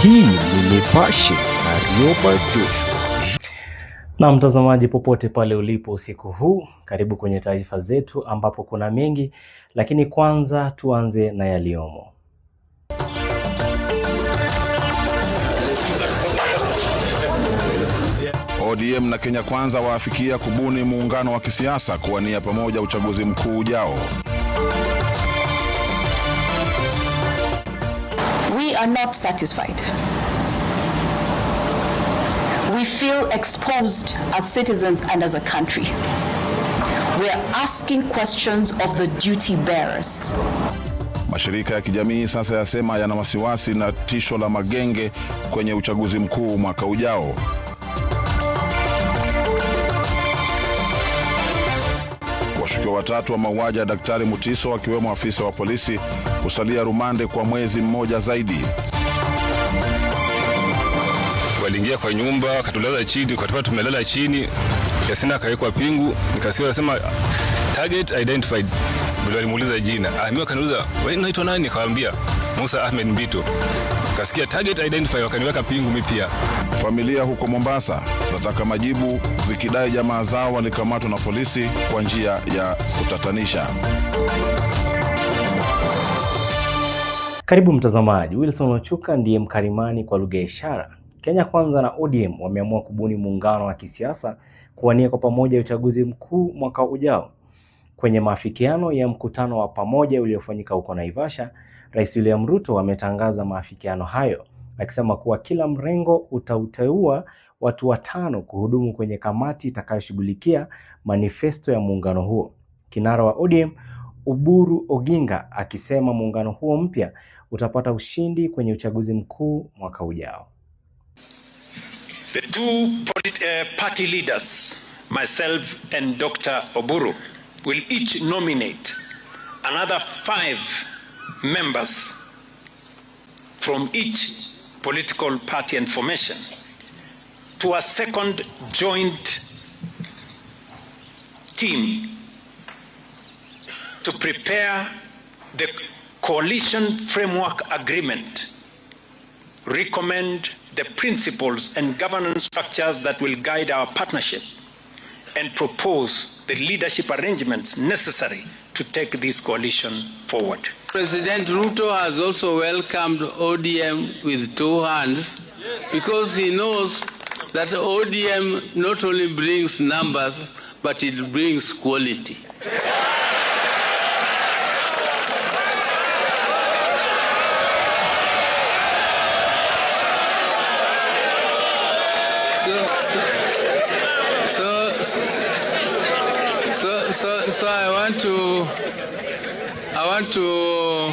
Hii ni Nipashe na Rioba Joshua. Na mtazamaji popote pale ulipo usiku huu, karibu kwenye taarifa zetu ambapo kuna mengi, lakini kwanza tuanze na yaliomo. ODM na Kenya Kwanza waafikia kubuni muungano wa kisiasa kuwania pamoja uchaguzi mkuu ujao. We are not satisfied. We feel exposed as citizens and as a country. We are asking questions of the duty bearers. Mashirika ya kijamii sasa yasema yana wasiwasi na tisho la magenge kwenye uchaguzi mkuu mwaka ujao. Washukiwa watatu wa mauaji ya Daktari Mutiso wakiwemo afisa wa polisi kusalia rumande kwa mwezi mmoja zaidi. Waliingia kwa nyumba, wakatulaza chini, wakatupa tumelala chini, Yasina kawekwa pingu, nikasiwa sema target identified. Bila walimuuliza jina. Mimi wakaniuliza, "Wewe unaitwa nani?" Nikamwambia, "Musa Ahmed Mbito." Kasikia target identified, wakaniweka pingu mimi pia. Familia huko Mombasa zataka majibu zikidai jamaa zao walikamatwa na polisi kwa njia ya kutatanisha. Karibu mtazamaji. Wilson Ochuka ndiye mkarimani kwa lugha ya ishara. Kenya Kwanza na ODM wameamua kubuni muungano wa kisiasa kuwania kwa pamoja uchaguzi mkuu mwaka ujao. Kwenye maafikiano ya mkutano wa pamoja uliofanyika huko Naivasha, Rais William Ruto ametangaza maafikiano hayo, akisema kuwa kila mrengo utauteua watu 5 kuhudumu kwenye kamati itakayoshughulikia manifesto ya muungano huo. Kinara wa ODM Oburu Oginga akisema muungano huo mpya utapata ushindi kwenye uchaguzi mkuu mwaka ujao. The two party leaders, myself and Dr. Oburu, will each nominate another 5 members from each political party and formation to a second joint team to prepare the coalition framework agreement, recommend the principles and governance structures that will guide our partnership, and propose the leadership arrangements necessary to take this coalition forward. President Ruto has also welcomed ODM with 2 hands because he knows that ODM not only brings numbers, but it brings quality. So I want to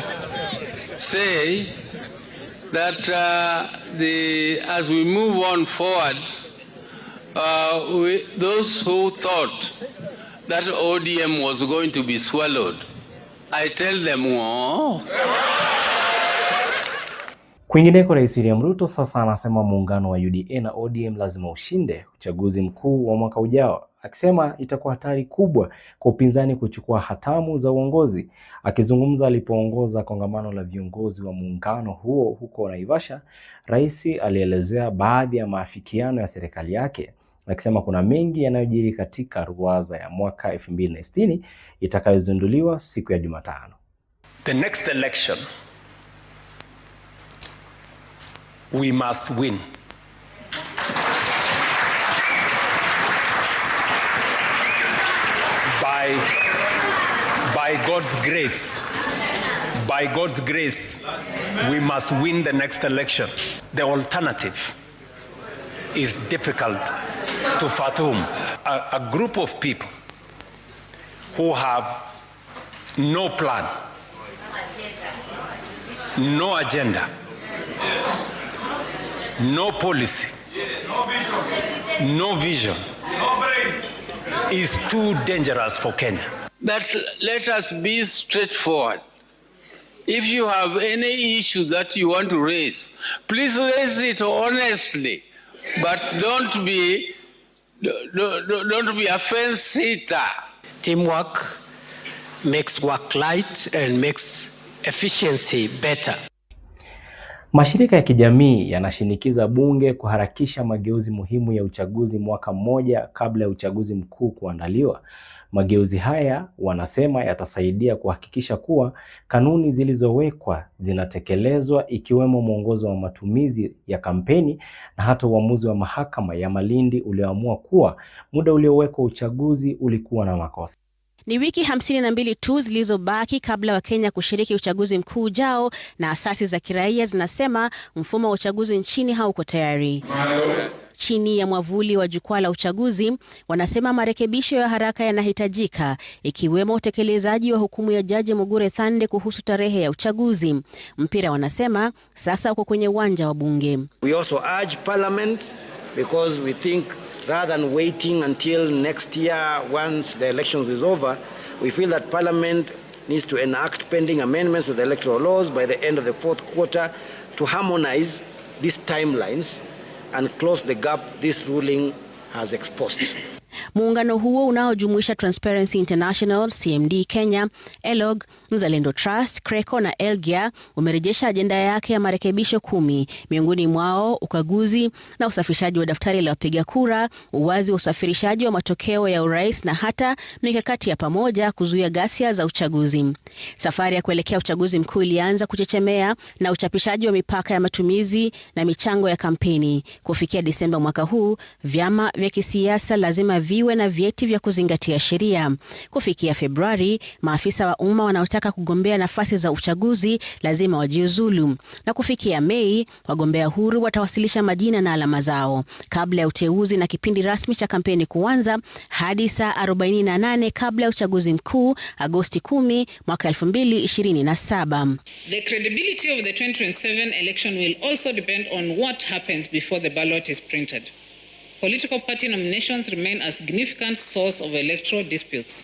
say that as we move on forward, those who thought that ODM was going to be swallowed, I tell them, oh. Kwingineko, Rais William Ruto sasa anasema muungano wa UDA na ODM lazima ushinde uchaguzi mkuu wa mwaka ujao, akisema itakuwa hatari kubwa kwa upinzani kuchukua hatamu za uongozi. Akizungumza alipoongoza kongamano la viongozi wa muungano huo huko Naivasha, Rais alielezea baadhi ya maafikiano ya serikali yake, akisema kuna mengi yanayojiri katika ruwaza ya mwaka 2060 itakayozinduliwa siku ya Jumatano. The next election we must win. By God's grace, we must win the next election. The alternative is difficult to fathom. A group of people who have no plan, no agenda, no policy, no vision, is too dangerous for Kenya. Let us be straightforward. If you have any issue that you want to raise, please raise it honestly, but don't be a fence sitter. Teamwork makes work light and makes efficiency better. Mashirika ya kijamii yanashinikiza bunge kuharakisha mageuzi muhimu ya uchaguzi mwaka mmoja kabla ya uchaguzi mkuu kuandaliwa. Mageuzi haya wanasema yatasaidia kuhakikisha kuwa kanuni zilizowekwa zinatekelezwa, ikiwemo mwongozo wa matumizi ya kampeni na hata uamuzi wa mahakama ya Malindi ulioamua kuwa muda uliowekwa uchaguzi ulikuwa na makosa. Ni wiki 52 tu zilizobaki kabla wa Kenya kushiriki uchaguzi mkuu ujao, na asasi za kiraia zinasema mfumo wa uchaguzi nchini hauko tayari. Chini ya mwavuli wa jukwaa la uchaguzi, wanasema marekebisho ya haraka yanahitajika, ikiwemo utekelezaji wa hukumu ya Jaji Mugure Thande kuhusu tarehe ya uchaguzi. Mpira wanasema sasa uko kwenye uwanja wa bunge. We also urge Parliament, because we think rather than waiting until next year once the elections is over, we feel that Parliament needs to enact pending amendments to the electoral laws by the end of the fourth quarter to harmonize these timelines and close the gap this ruling has exposed. Muungano huo unaojumuisha Transparency International, CMD Kenya, ELOG, Mzalendo Trust, Creco na Elgia umerejesha ajenda yake ya marekebisho 10, miongoni mwao ukaguzi na usafishaji wa daftari la wapiga kura, uwazi wa usafirishaji wa matokeo ya urais na hata mikakati ya pamoja kuzuia ghasia za uchaguzi. Safari ya kuelekea uchaguzi mkuu ilianza kuchechemea na uchapishaji wa mipaka ya matumizi na michango ya kampeni. Kufikia Disemba mwaka huu, vyama vya kisiasa lazima viwe na vyeti vya kuzingatia sheria. Kufikia Februari, maafisa wa umma wanaotaka kugombea nafasi za uchaguzi lazima wajiuzulu. Na kufikia Mei, wagombea huru watawasilisha majina na alama zao kabla ya uteuzi na kipindi rasmi cha kampeni kuanza hadi saa 48 kabla ya uchaguzi mkuu Agosti 10 mwaka 2027. The credibility of the 2027 election will also depend on what happens before the ballot is printed. Political party nominations remain a significant source of electoral disputes.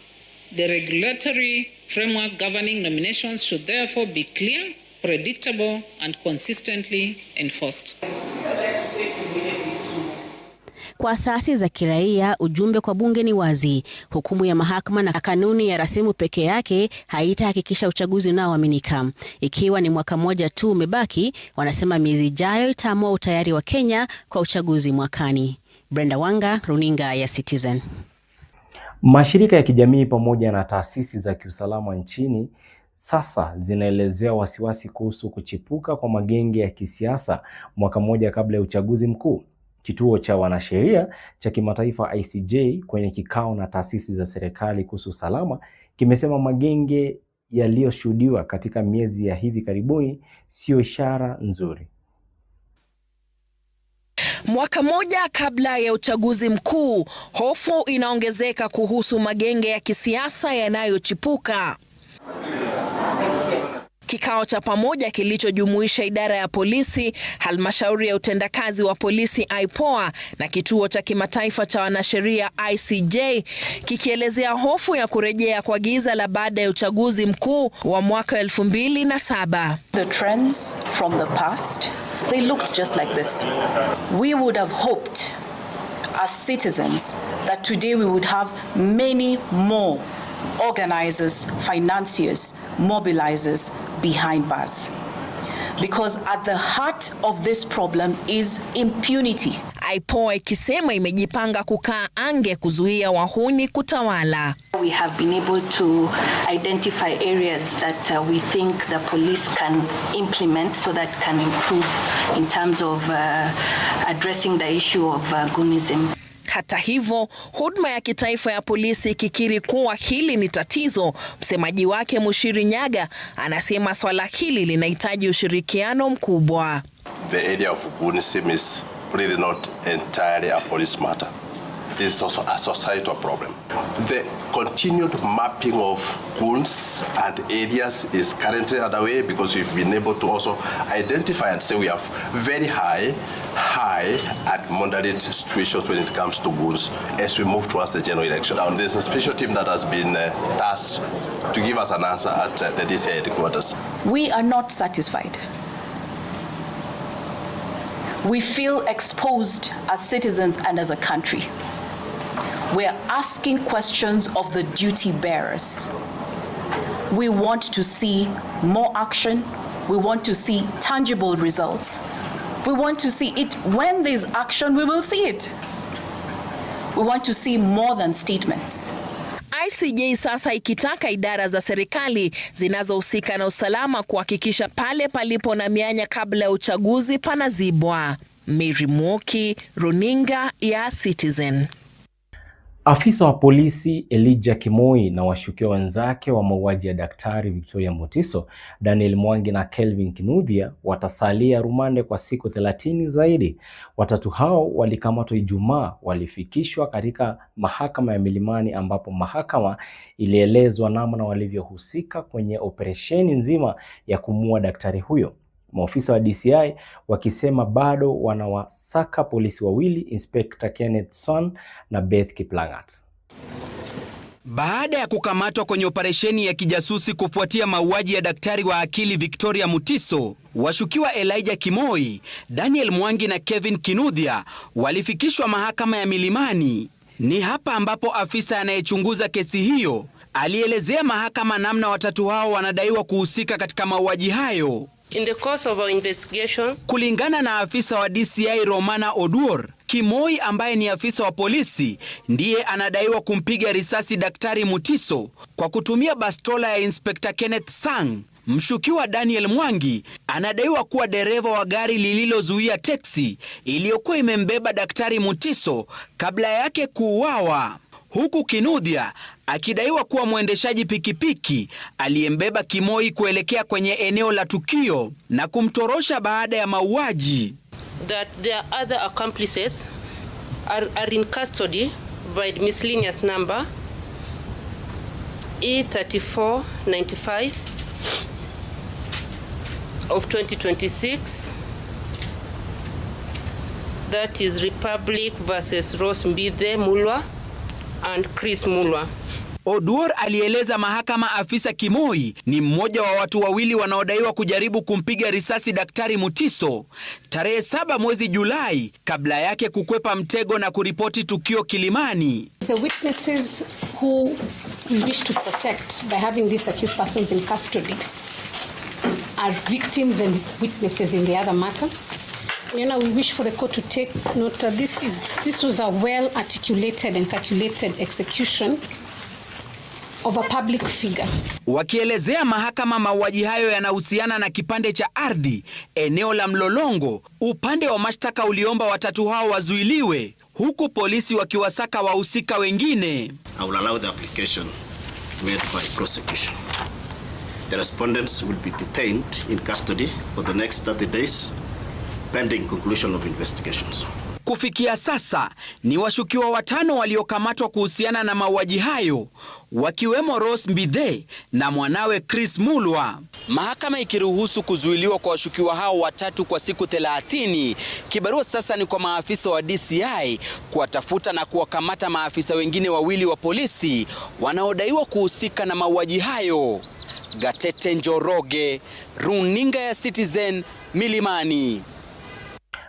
The regulatory framework governing nominations should therefore be clear, predictable, and consistently enforced. Kwa asasi za kiraia, ujumbe kwa bunge ni wazi. Hukumu ya mahakama na kanuni ya rasimu peke yake haitahakikisha uchaguzi unaoaminika. Ikiwa ni mwaka mmoja tu umebaki, wanasema miezi ijayo itaamua utayari wa Kenya kwa uchaguzi mwakani. Brenda Wanga, Runinga ya Citizen. Mashirika ya kijamii pamoja na taasisi za kiusalama nchini sasa zinaelezea wasiwasi kuhusu kuchipuka kwa magenge ya kisiasa mwaka mmoja kabla ya uchaguzi mkuu. Kituo cha wanasheria cha kimataifa ICJ kwenye kikao na taasisi za serikali kuhusu usalama kimesema magenge yaliyoshuhudiwa katika miezi ya hivi karibuni sio ishara nzuri. Mwaka mmoja kabla ya uchaguzi mkuu, hofu inaongezeka kuhusu magenge ya kisiasa yanayochipuka. Kikao cha pamoja kilichojumuisha idara ya polisi, halmashauri ya utendakazi wa polisi IPOA na kituo cha kimataifa cha wanasheria ICJ kikielezea hofu ya kurejea kwa giza la baada ya uchaguzi mkuu wa mwaka 2007. The trends from the past, they looked just like this. We would have hoped as citizens that today we would have many more organizers, financiers, mobilizers behind bars. Because at the heart of this problem is impunity. IPOA ikisema imejipanga kukaa ange kuzuia wahuni kutawala. We have been able to identify areas that we think the police can implement so that can improve in terms of addressing the issue of goonism. Hata hivyo, huduma ya kitaifa ya polisi ikikiri kuwa hili ni tatizo, msemaji wake Mushiri Nyaga anasema swala hili linahitaji ushirikiano mkubwa. The area of goonism is really not entirely a police matter. This is also a societal problem. The continued mapping of goons and areas is currently underway because we've been able to also identify and say we have very high and moderate situations when it comes to goons as we move towards the general election. Now, there's a special team that has been tasked to give us an answer at the DCI headquarters. We are not satisfied. We feel exposed as citizens and as a country. We are asking questions of the duty bearers. We want to see more action, We want to see tangible results. We want to see it. When there's action, we will see it. We want to see more than statements. ICJ sasa ikitaka idara za serikali zinazohusika na usalama kuhakikisha pale palipo na mianya kabla ya uchaguzi panazibwa. Mary Mwoki, Runinga ya Citizen. Afisa wa polisi Elijah Kimoi na washukiwa wenzake wa mauaji ya Daktari Victoria Mutiso, Daniel Mwangi na Kelvin Kinuthia watasalia rumande kwa siku 30 zaidi. Watatu hao walikamatwa Ijumaa, walifikishwa katika mahakama ya Milimani ambapo mahakama ilielezwa namna walivyohusika kwenye operesheni nzima ya kumuua daktari huyo. Maofisa wa DCI wakisema bado wanawasaka polisi wawili, Inspector Kenneth Son na Beth Kiplangat. Baada ya kukamatwa kwenye operesheni ya kijasusi kufuatia mauaji ya daktari wa akili Victoria Mutiso, washukiwa Elijah Kimoi, Daniel Mwangi na Kevin Kinuthia walifikishwa mahakama ya Milimani. Ni hapa ambapo afisa anayechunguza kesi hiyo alielezea mahakama namna watatu hao wanadaiwa kuhusika katika mauaji hayo. In the course of our investigations, kulingana na afisa wa DCI Romana Oduor, Kimoi ambaye ni afisa wa polisi ndiye anadaiwa kumpiga risasi daktari Mutiso kwa kutumia bastola ya Inspector Kenneth Sang. Mshukiwa Daniel Mwangi anadaiwa kuwa dereva wa gari lililozuia teksi iliyokuwa imembeba daktari Mutiso kabla yake kuuawa, huku Kinuthia akidaiwa kuwa mwendeshaji pikipiki aliyembeba Kimoi kuelekea kwenye eneo la tukio na kumtorosha baada ya mauaji. That their other accomplices are in custody by miscellaneous number E3495 of 2026. That is Republic versus Rose Mbithe Mulwa and Chris Mulwa. Oduor alieleza mahakama afisa Kimoi ni mmoja wa watu wawili wanaodaiwa kujaribu kumpiga risasi daktari Mutiso tarehe 7 mwezi Julai kabla yake kukwepa mtego na kuripoti tukio Kilimani. The witnesses who we wish to protect by having these accused persons in custody are victims and witnesses in the other matter. You know, we wish for the court to take note that this was a well-articulated and calculated execution of a public figure. Wakielezea mahakama mauaji hayo yanahusiana na kipande cha ardhi eneo la Mlolongo, upande wa mashtaka uliomba watatu hao wazuiliwe, huku polisi wakiwasaka wahusika wengine. I will allow the application made by prosecution. The respondents will be detained in custody for the next 30 days. Pending conclusion of investigations. Kufikia sasa ni washukiwa 5 waliokamatwa kuhusiana na mauaji hayo, wakiwemo Rose Mbithe na mwanawe Chris Mulwa. Mahakama ikiruhusu kuzuiliwa kwa washukiwa hao watatu kwa siku 30. Kibarua sasa ni kwa maafisa wa DCI kuwatafuta na kuwakamata maafisa wengine wawili wa polisi wanaodaiwa kuhusika na mauaji hayo. Gatete Njoroge, Runinga ya Citizen, Milimani.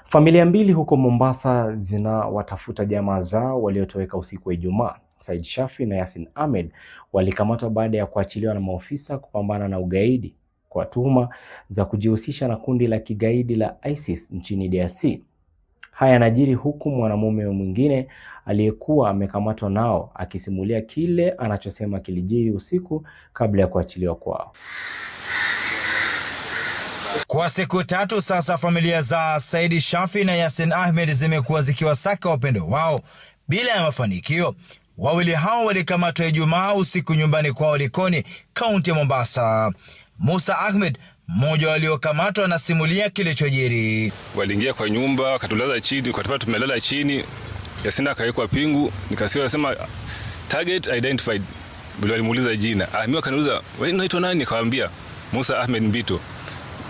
Familia mbili huko Mombasa zinawatafuta jamaa zao waliotoweka usiku wa Ijumaa. Said Shafi na Yasin Ahmed walikamatwa baada ya kuachiliwa na maofisa kupambana na ugaidi kwa tuhuma za kujihusisha na kundi la kigaidi la ISIS nchini DRC. Haya yanajiri huku mwanamume mwingine aliyekuwa amekamatwa nao akisimulia kile anachosema kilijiri usiku kabla ya kuachiliwa kwao. Kwa siku 3 sasa, familia za Said Shafi na Yasin Ahmed zimekuwa zikiwasaka wapendo wao bila ya mafanikio. Wawili hao walikamatwa Ijumaa usiku nyumbani kwao Likoni, kaunti ya Mombasa. Musa Ahmed, mmoja waliokamatwa, anasimulia kilichojiri. Waliingia kwa nyumba, wakatulaza chini, kwa sababu tumelala chini. Yasin akawekwa pingu, nikasiwa sema target identified. Bila alimuuliza jina. Mimi akaniuliza, "Wewe unaitwa nani?" Nikamwambia, "Musa Ahmed Mbito."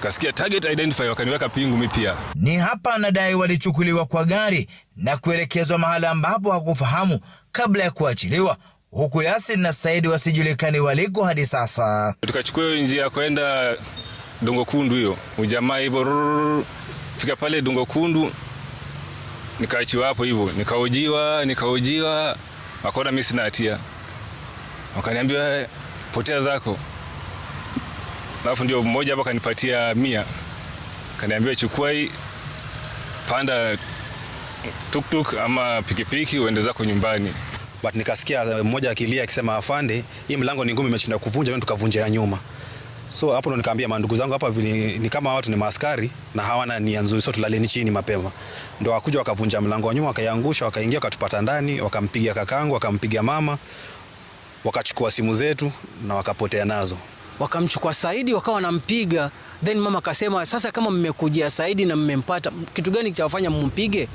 Kasikia target identify, wakaniweka pingu mimi pia. Ni hapa anadai walichukuliwa kwa gari na kuelekezwa mahala ambapo hakufahamu kabla ya kuachiliwa, huku Yasin na Said wasijulikani waliko hadi sasa. Tukachukua njia kwenda Dongo Kundu, hiyo ujamaa hivyo fika pale Dongo Kundu, nikaachiwa hapo hivyo, nikaojiwa, wakaona mimi sina hatia, wakaniambia potea zako. alafu ndio mmoja hapa kanipatia 100, kaniambia chukua hii, panda tuktuk ama pikipiki uende zako nyumbani. But nikasikia mmoja akilia akisema, afande, hii mlango ni ngumu, imeshinda kuvunja, tukavunja ya nyuma. So hapo ndo nikaambia mandugu zangu hapa ni kama watu ni maaskari na hawana nia nzuri, so tulaleni chini mapema. Ndio wakuja wakavunja mlango wa nyuma, wakaiangusha, wakaingia, wakatupata ndani, wakampiga kakangu, wakampiga mama, wakachukua simu zetu na wakapotea nazo. Wakamchukua Saidi wakawa wanampiga, then mama akasema, sasa kama mmekujia Saidi na mmempata, kitu gani kitawafanya mumpige?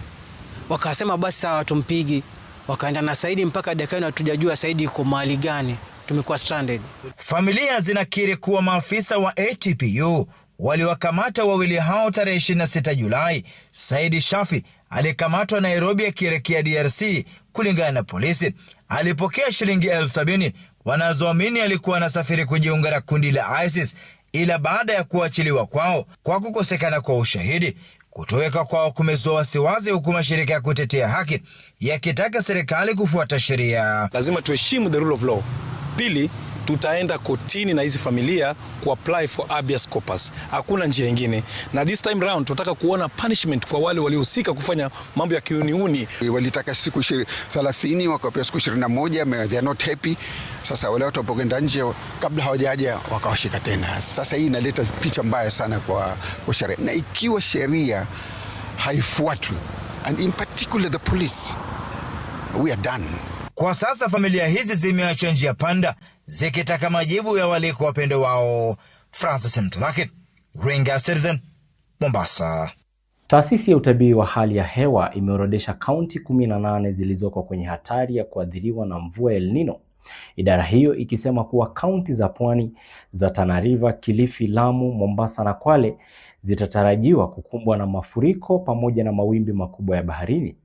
Wakasema basi sawa tumpigi. Wakaenda na Saidi mpaka dakika hatujajua Saidi yuko mahali gani. Tumekuwa stranded. Familia zinakiri kuwa maafisa wa ATPU waliwakamata wawili hao tarehe 26 Julai. Saidi Shafi alikamatwa Nairobi akielekea DRC. Kulingana na polisi, alipokea shilingi 70,000 wanazoamini alikuwa anasafiri kujiunga na kundi la ISIS, ila baada ya kuachiliwa kwao kwa kukosekana kwa ushahidi, kutoweka kwao kumezua wasiwasi, huku mashirika ya kutetea haki yakitaka serikali kufuata sheria. Lazima tuheshimu the rule of law. Pili, tutaenda kotini na hizi familia kuapply for habeas corpus. Hakuna njia nyingine. Na this time round tunataka kuona punishment kwa wale waliohusika kufanya mambo ya kiuniuni. Walitaka siku 30, wakapewa siku 21, they are not happy. Sasa wale watu wapogenda nje kabla hawajaja wakawashika tena. Sasa hii inaleta picha mbaya sana kwa sheria. Na ikiwa sheria haifuatwi, and in particular the police, we are done. Kwa sasa familia hizi zimeachwa njia panda zikitaka majibu ya waliko wapendo wao. Francis Mtalaki, Ringa Citizen, Mombasa. Taasisi ya utabiri wa hali ya hewa imeorodesha kaunti 18 zilizoko kwenye hatari ya kuathiriwa na mvua El Nino. Idara hiyo ikisema kuwa kaunti za pwani za Tana River, Kilifi, Lamu, Mombasa na Kwale zitatarajiwa kukumbwa na mafuriko pamoja na mawimbi makubwa ya baharini.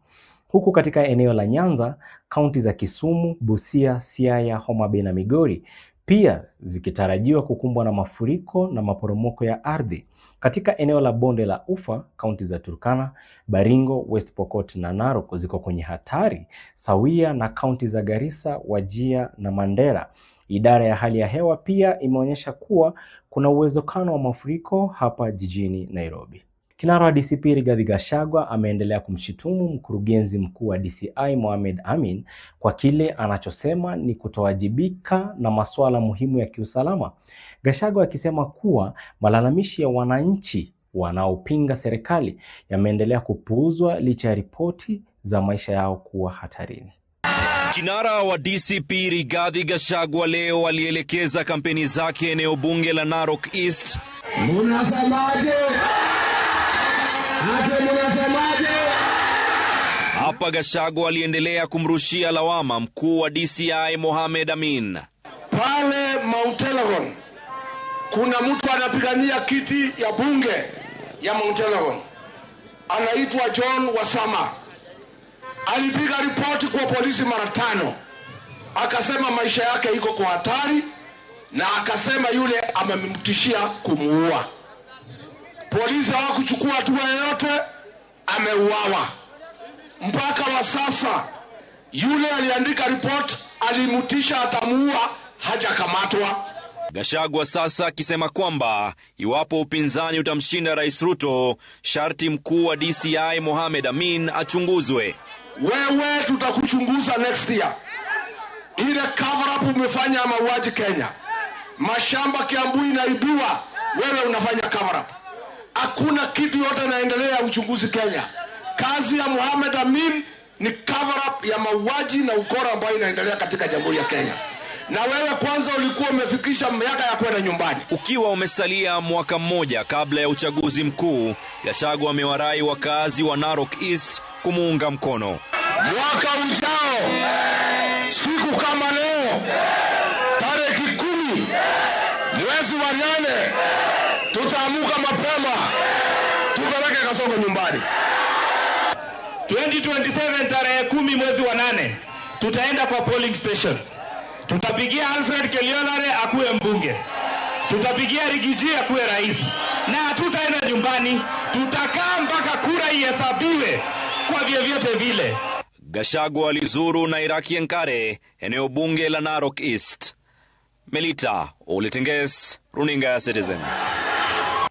Huku katika eneo la Nyanza, kaunti za Kisumu, Busia, Siaya, Homa Bay na Migori pia zikitarajiwa kukumbwa na mafuriko na maporomoko ya ardhi. Katika eneo la Bonde la Ufa, kaunti za Turkana, Baringo, West Pokot na Narok ziko kwenye hatari sawia na kaunti za Garissa, Wajir na Mandera. Idara ya hali ya hewa pia imeonyesha kuwa kuna uwezekano wa mafuriko hapa jijini Nairobi. Kinara wa DCP Rigathi Gachagua ameendelea kumshitumu mkurugenzi mkuu wa DCI Mohamed Amin kwa kile anachosema ni kutowajibika na masuala muhimu ya kiusalama. Gachagua akisema kuwa malalamishi ya wananchi wanaopinga serikali yameendelea kupuuzwa licha ya ripoti za maisha yao kuwa hatarini. Kinara wa DCP Rigathi Gachagua leo alielekeza kampeni zake eneo bunge la Narok East. Munasemaje? Hapa Gachagua aliendelea kumrushia lawama mkuu wa DCI Mohamed Amin. Pale Mount Elgon kuna mtu anapigania kiti ya bunge ya Mount Elgon, anaitwa John Wasama. Alipiga ripoti kwa polisi mara 5, akasema maisha yake iko kwa hatari, na akasema yule amemtishia kumuua. Polisi hawakuchukua hatua yoyote, ameuawa. Mpaka wa sasa yule aliandika report alimutisha atamuua, hajakamatwa. Gachagua sasa akisema kwamba iwapo upinzani utamshinda Rais Ruto, sharti mkuu wa DCI Mohamed Amin achunguzwe. Wewe tutakuchunguza next year. Ile cover up umefanya mauaji Kenya, mashamba Kiambu inaibiwa, wewe unafanya cover up. Hakuna kitu yote inaendelea uchunguzi Kenya. Kazi ya Mohamed Amin ni cover up ya mauaji na ukora ambayo inaendelea katika Jamhuri ya Kenya. Na wewe kwanza ulikuwa umefikisha miaka ya kwenda nyumbani. Ukiwa umesalia mwaka mmoja kabla ya uchaguzi mkuu, Gachagua amewarai wakazi wa Narok East kumuunga mkono. Mwaka ujao, siku kama leo, tarehe 10 mwezi wa 8, tutaamuka mapema tupeleke Kasongo nyumbani. 2027 tarehe 10 mwezi wa 8 tutaenda kwa polling station. Tutapigia Alfred Kelionare akuwe mbunge, tutapigia Rigiji akuwe rais, na hatutaenda nyumbani, tutakaa mpaka kura ihesabiwe kwa vyovyote vile. Gachagua alizuru Nairaki Enkare, eneo bunge la Narok East. Melita Oletenges, Runinga ya Citizen.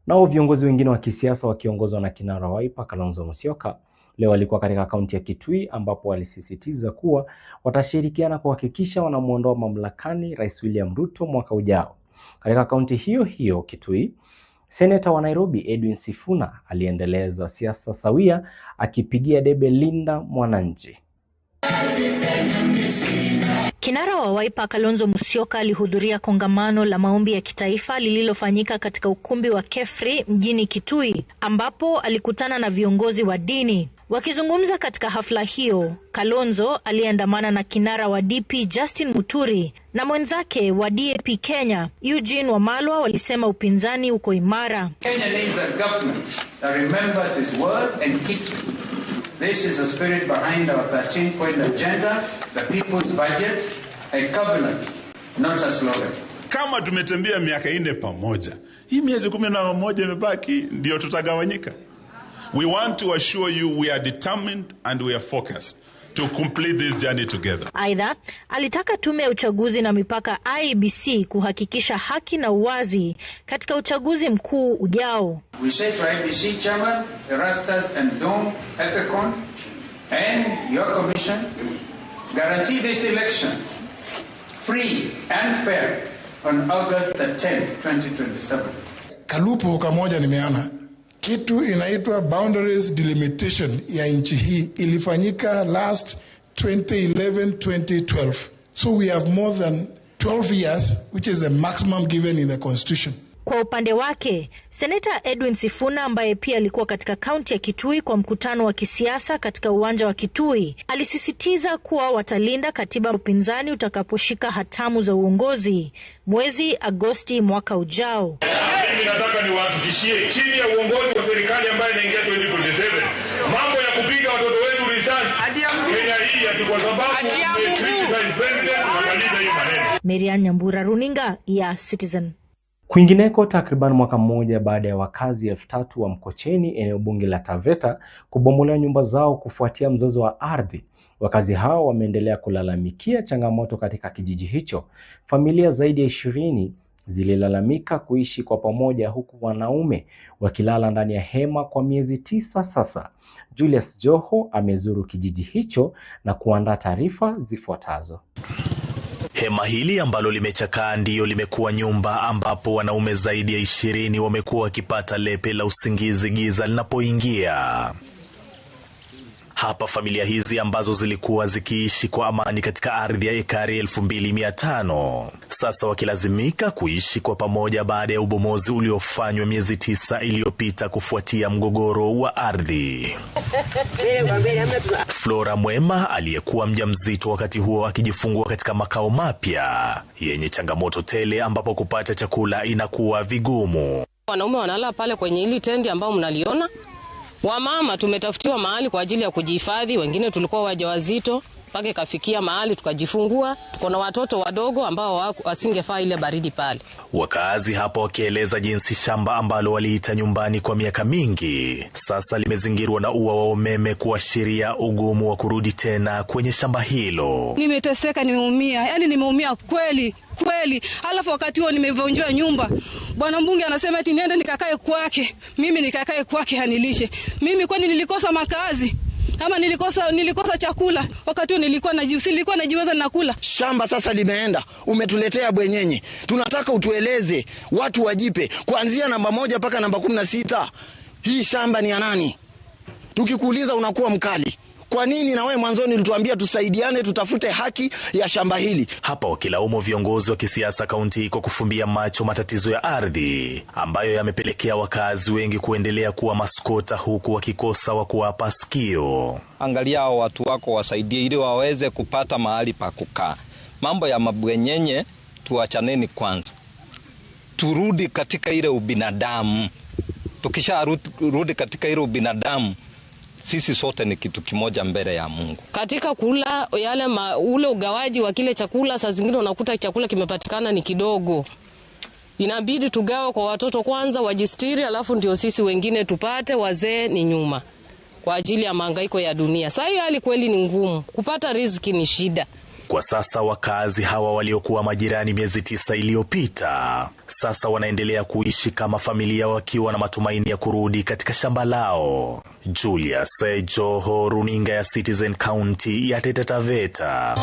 Nao viongozi wengine wa kisiasa wakiongozwa na kinara wa Wiper Kalonzo Musyoka leo walikuwa katika kaunti ya Kitui ambapo walisisitiza kuwa watashirikiana kuhakikisha wanamuondoa mamlakani Rais William Ruto mwaka ujao. Katika kaunti hiyo hiyo Kitui, Seneta wa Nairobi Edwin Sifuna aliendeleza siasa sawia akipigia debe Linda Mwananchi. Kinara wa Wiper Kalonzo Musyoka alihudhuria kongamano la maombi ya kitaifa lililofanyika katika ukumbi wa Kefri mjini Kitui ambapo alikutana na viongozi wa dini. Wakizungumza katika hafla hiyo, Kalonzo aliandamana na kinara wa DP Justin Muturi na mwenzake wa DAP Kenya Eugene Wamalwa walisema upinzani uko imara. Kenya needs a government that remembers his word and keeps it. This is the spirit behind our 13-point agenda, the people's budget, a covenant, not a slogan. Kama tumetembea miaka 4 pamoja, hii miezi 11 imebaki ndio tutagawanyika. We want to assure you we are determined and we are focused to complete this journey together. Aidha, alitaka tume ya uchaguzi na mipaka IEBC kuhakikisha haki na uwazi katika uchaguzi mkuu ujao. We say to IEBC Chairman, Erastus and Dom Ethicon and your commission, guarantee this election free and fair on August the 10th, 2027. Kalupo kamoja nimeana. Kitu inaitwa boundaries delimitation ya nchi hii ilifanyika last 2011-2012. So we have more than 12 years, which is the maximum given in the constitution. Kwa upande wake, Seneta Edwin Sifuna ambaye pia alikuwa katika kaunti ya Kitui kwa mkutano wa kisiasa katika uwanja wa Kitui, alisisitiza kuwa watalinda katiba upinzani utakaposhika hatamu za uongozi mwezi Agosti mwaka ujao. Mimi nataka niwahakikishie chini ya uongozi wa serikali ambayo inaingia 2027, mambo ya kupiga watoto wetu risasi Kenya hii ati kwa sababu criticize president tunamaliza hii maneno. Marian Nyambura, Runinga ya Citizen. Kwingineko, takriban mwaka mmoja baada ya wakazi 3,000 wa Mkocheni eneo bunge la Taveta kubomolewa nyumba zao kufuatia mzozo wa ardhi, wakazi hao wameendelea kulalamikia changamoto katika kijiji hicho. Familia zaidi ya 20 zililalamika kuishi kwa pamoja huku wanaume wakilala ndani ya hema kwa miezi 9 sasa. Julius Joho amezuru kijiji hicho na kuandaa taarifa zifuatazo. Hema hili ambalo limechakaa ndio limekuwa nyumba ambapo wanaume zaidi ya 20 wamekuwa wakipata lepe la usingizi giza linapoingia. Hapa familia hizi ambazo zilikuwa zikiishi kwa amani katika ardhi ya ekari 2500 sasa wakilazimika kuishi kwa pamoja baada ya ubomozi uliofanywa miezi 9 iliyopita kufuatia mgogoro wa ardhi. Flora Mwema aliyekuwa mjamzito wakati huo akijifungua katika makao mapya yenye changamoto tele ambapo kupata chakula inakuwa vigumu. Wanaume wanalala pale kwenye hili tendi ambao mnaliona. Wamama tumetafutiwa mahali kwa ajili ya kujihifadhi, wengine tulikuwa wajawazito mpaka kafikia mahali tukajifungua. Kuna watoto wadogo ambao wasingefaa ile baridi pale. Wakazi hapo wakieleza jinsi shamba ambalo waliita nyumbani kwa miaka mingi sasa limezingirwa na ua wa umeme kuashiria ugumu wa kurudi tena kwenye shamba hilo. Nimeteseka, nimeumia, yani nimeumia kweli. Alafu wakati huo nimevunjwa nyumba. Bwana mbunge anasema eti niende nikakae kwake. Mimi nikakae kwake hanilishe. Mimi kwani nilikosa makazi? Ama nilikosa chakula? Wakati huo nilikuwa najiweza nakula. Shamba sasa limeenda. Umetuletea bwenyenye. Tunataka utueleze, watu wajipe kuanzia namba 1 mpaka namba 16. Hii shamba ni ya nani? Tukikuuliza unakuwa mkali. Kwa nini na wewe mwanzoni ulituambia tusaidiane tutafute haki ya shamba hili? Hapa wakilaumu viongozi wa kisiasa kaunti kwa kufumbia macho matatizo ya ardhi ambayo yamepelekea wakazi wengi kuendelea kuwa maskota huku wakikosa wa kuwapa sikio. Angalia watu wako wasaidie ili waweze kupata mahali pa kukaa. Mambo ya mabwenyenye tuachaneni kwanza. Turudi katika ile ubinadamu. Tukisha rudi katika ile ubinadamu, sisi sote ni kitu kimoja mbele ya Mungu. Katika kula ule ugawaji wa kile chakula, saa zingine unakuta chakula kimepatikana ni kidogo. Inabidi tugawe kwa watoto kwanza wajistiri, alafu ndio sisi wengine tupate, wazee ni nyuma. Kwa ajili ya mahangaiko ya dunia. Sasa hiyo hali kweli ni ngumu. Kupata riziki ni shida. Kwa sasa wakazi hawa waliokuwa majirani miezi 9 iliyopita sasa wanaendelea kuishi kama familia wakiwa na matumaini ya kurudi katika shamba lao. Julius Joho, runinga ya Citizen, kaunti ya Taita Taveta.